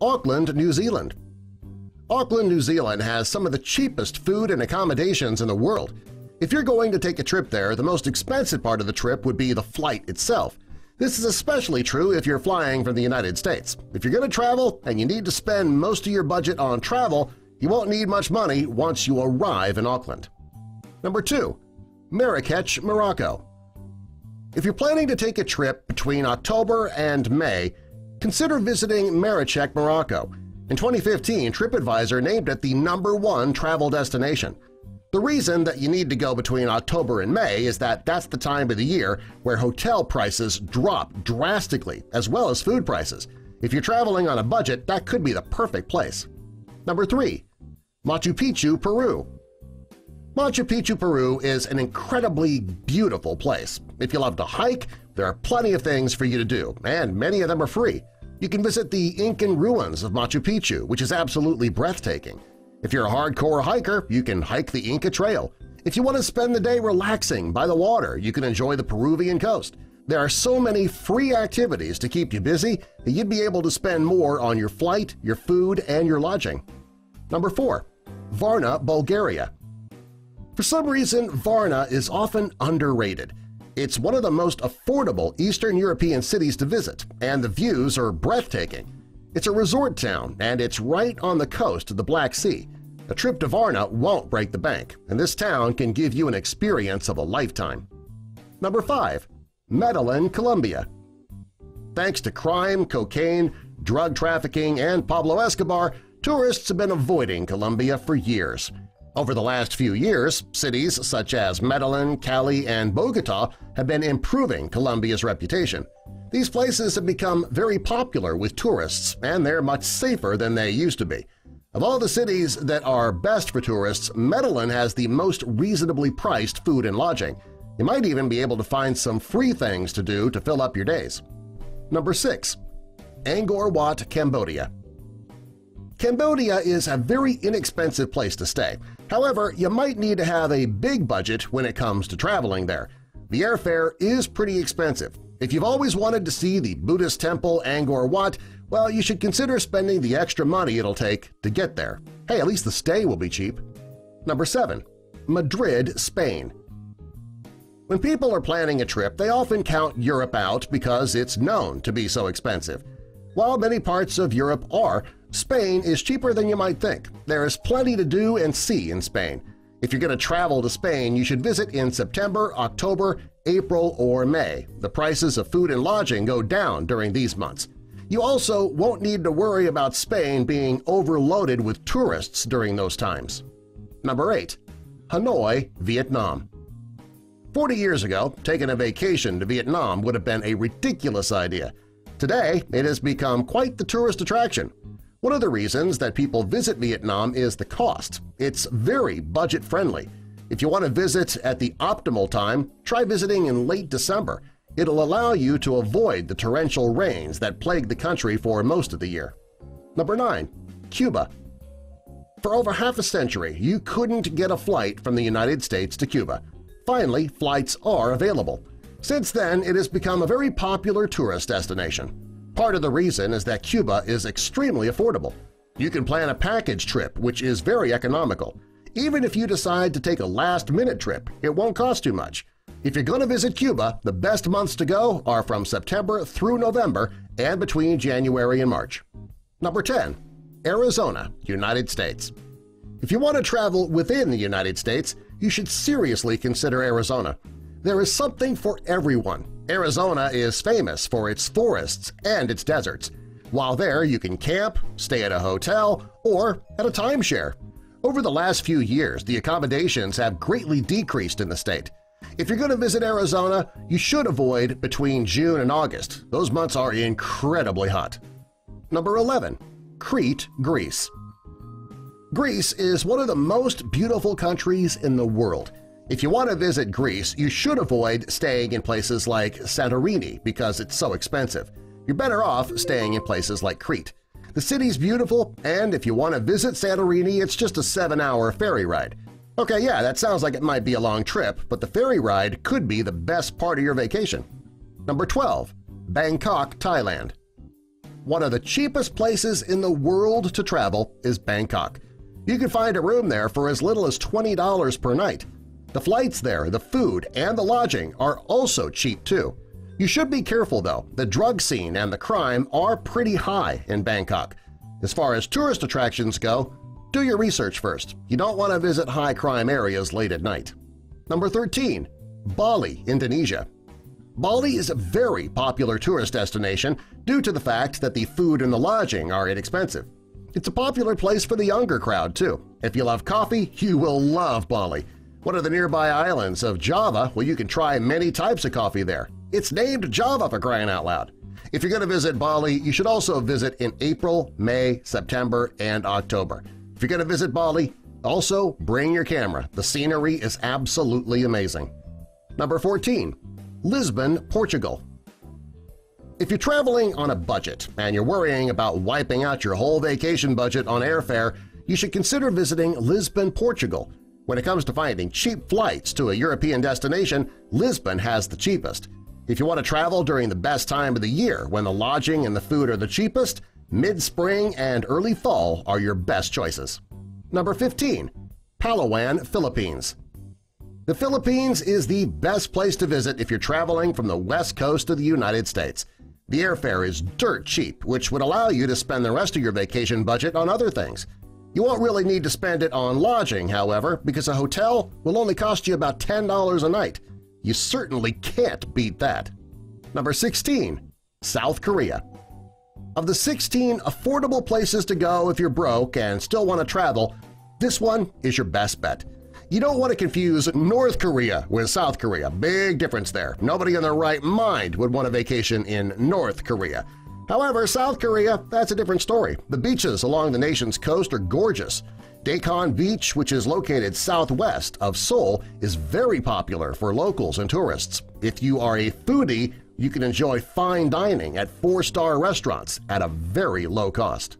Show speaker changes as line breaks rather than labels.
Auckland, New Zealand. Auckland, New Zealand has some of the cheapest food and accommodations in the world. If you're going to take a trip there, the most expensive part of the trip would be the flight itself. This is especially true if you're flying from the United States. If you're going to travel and you need to spend most of your budget on travel, you won't need much money once you arrive in Auckland. Number 2. Marrakech, Morocco. If you're planning to take a trip between October and May, consider visiting Marrakech, Morocco. In 2015, TripAdvisor named it the #1 travel destination. The reason that you need to go between October and May is that that's the time of the year where hotel prices drop drastically, as well as food prices. If you're traveling on a budget, that could be the perfect place. Number 3. Machu Picchu, Peru. Machu Picchu, Peru is an incredibly beautiful place. If you love to hike, there are plenty of things for you to do, and many of them are free. You can visit the Incan ruins of Machu Picchu, which is absolutely breathtaking. If you're a hardcore hiker, you can hike the Inca Trail. If you want to spend the day relaxing by the water, you can enjoy the Peruvian coast. There are so many free activities to keep you busy that you'd be able to spend more on your flight, your food, and your lodging. Number 4. Varna, Bulgaria. For some reason, Varna is often underrated. It's one of the most affordable Eastern European cities to visit, and the views are breathtaking. It's a resort town, and it's right on the coast of the Black Sea. A trip to Varna won't break the bank, and this town can give you an experience of a lifetime. Number 5. Medellin, Colombia. Thanks to crime, cocaine, drug trafficking, and Pablo Escobar, tourists have been avoiding Colombia for years. Over the last few years, cities such as Medellin, Cali, and Bogotá have been improving Colombia's reputation. These places have become very popular with tourists, and they're much safer than they used to be. Of all the cities that are best for tourists, Medellin has the most reasonably priced food and lodging. You might even be able to find some free things to do to fill up your days. Number 6. Angkor Wat, Cambodia. Cambodia is a very inexpensive place to stay. However, you might need to have a big budget when it comes to traveling there. The airfare is pretty expensive. If you've always wanted to see the Buddhist temple Angkor Wat, well, you should consider spending the extra money it'll take to get there. Hey, at least the stay will be cheap. Number 7. Madrid, Spain. When people are planning a trip, they often count Europe out because it's known to be so expensive. While many parts of Europe are, Spain is cheaper than you might think. There is plenty to do and see in Spain. If you're going to travel to Spain, you should visit in September, October, April, or May. The prices of food and lodging go down during these months. You also won't need to worry about Spain being overloaded with tourists during those times. Number 8. Hanoi, Vietnam. 40 years ago, taking a vacation to Vietnam would have been a ridiculous idea. Today, it has become quite the tourist attraction. One of the reasons that people visit Vietnam is the cost. It's very budget-friendly. If you want to visit at the optimal time, try visiting in late December. It'll allow you to avoid the torrential rains that plague the country for most of the year. Number 9. Cuba. For over half a century, you couldn't get a flight from the United States to Cuba. Finally, flights are available. Since then, it has become a very popular tourist destination. Part of the reason is that Cuba is extremely affordable. You can plan a package trip, which is very economical. Even if you decide to take a last-minute trip, it won't cost too much. If you're going to visit Cuba, the best months to go are from September through November and between January and March. Number 10. Arizona, United States. If you want to travel within the United States, you should seriously consider Arizona. There is something for everyone. Arizona is famous for its forests and its deserts. While there, you can camp, stay at a hotel, or at a timeshare. Over the last few years, the accommodations have greatly decreased in the state. If you're going to visit Arizona, you should avoid between June and August. Those months are incredibly hot. Number 11. Crete, Greece. Greece is one of the most beautiful countries in the world. If you want to visit Greece, you should avoid staying in places like Santorini because it's so expensive. You're better off staying in places like Crete. The city's beautiful, and if you want to visit Santorini, it's just a 7-hour ferry ride. Okay, yeah, that sounds like it might be a long trip, but the ferry ride could be the best part of your vacation. Number 12. Bangkok, Thailand. One of the cheapest places in the world to travel is Bangkok. You can find a room there for as little as $20 per night. The flights there, the food, and the lodging are also cheap too. You should be careful, though. The drug scene and the crime are pretty high in Bangkok. As far as tourist attractions go, do your research first. You don't want to visit high-crime areas late at night. Number 13. Bali, Indonesia. Bali is a very popular tourist destination due to the fact that the food and the lodging are inexpensive. It's a popular place for the younger crowd, too. If you love coffee, you will love Bali. One of the nearby islands of Java, where you can try many types of coffee there. It's named Java, for crying out loud. If you're going to visit Bali, you should also visit in April, May, September, and October. If you're going to visit Bali, also bring your camera. The scenery is absolutely amazing. Number 14. Lisbon, Portugal. If you're traveling on a budget and you're worrying about wiping out your whole vacation budget on airfare, you should consider visiting Lisbon, Portugal. When it comes to finding cheap flights to a European destination, Lisbon has the cheapest. If you want to travel during the best time of the year when the lodging and the food are the cheapest, mid-spring and early fall are your best choices. Number 15. Palawan, Philippines. The Philippines is the best place to visit if you're traveling from the west coast of the United States. The airfare is dirt cheap, which would allow you to spend the rest of your vacation budget on other things. You won't really need to spend it on lodging, however, because a hotel will only cost you about $10 a night. You certainly can't beat that. Number 16. South Korea. Of the 16 affordable places to go if you're broke and still want to travel, this one is your best bet. You don't want to confuse North Korea with South Korea. Big difference there. Nobody in their right mind would want a vacation in North Korea. However, South Korea, that's a different story. The beaches along the nation's coast are gorgeous. Daejeon Beach, which is located southwest of Seoul, is very popular for locals and tourists. If you are a foodie, you can enjoy fine dining at 4-star restaurants at a very low cost.